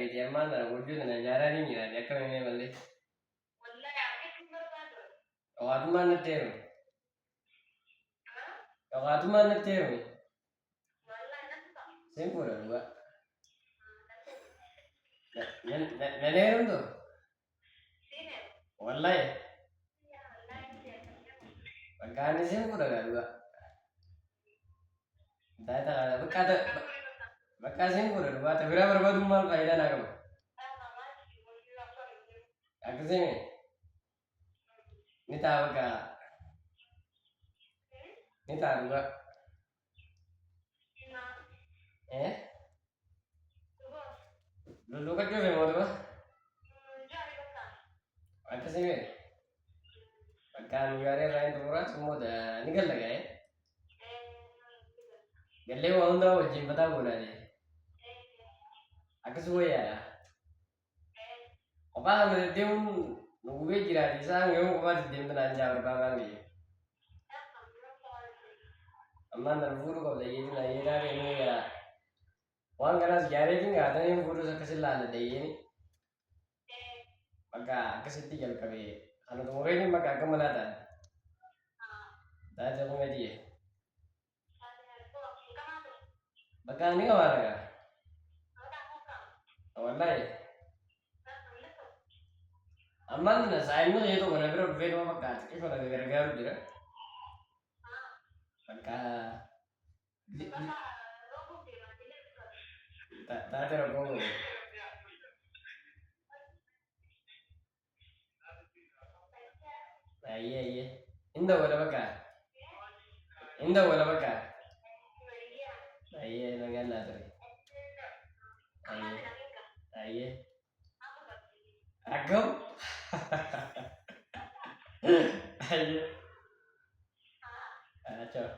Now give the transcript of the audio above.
beeti ammaan tana wajjin nyaara ni nyaara akka mee malee. Waaqummaan natti heerume. Waaqummaan natti heerume. Siin fuudha dhugaa. Nan heerumtu. Wallahi. Bakka inni siin fuudha dhugaa. Bakka siin fuudha dhugaa ta'e bira barbaadummaan faayidaa naa qaba. Akkasii ni ta'a bakka ni ta'a dhugaa. Lulluuka cuufe mootummaa. Akkasii bakka nu yaadee irraa hin xumuraatu immoo ni galla ga'ee. Gallee waa hundaa wajjin bataa goonaa akkasii wayyaadha. Kophaa kana deddeemuun nu gubee jiraati isaan yoo kophaa deddeemtu naan jaa barbaadaan ga'e. Ammaan tan fuudhuu qabda yeetiin na yeedaa deemee garaa. Waan kanaas jaareetiin gaatanii fuudhus akkasii laalla deeyyeeni. Bakka akkasitti jalqabee kana xumureetiin bakka akka manaa taate. Taate kuma diye. Bakka ni qabaata gaa. Wallahi. Ammaan tana saayinni ta'ee tokko na bira dhufee nama fakkaata xiqqoo na gargaaru jira. Bakka taate rakkoo goone. Ayyee. Inda wala bakka. Inda wala bakka. Ayyee nagaan naa ture. Ayyee. Akkam? Ayyee. Ciao.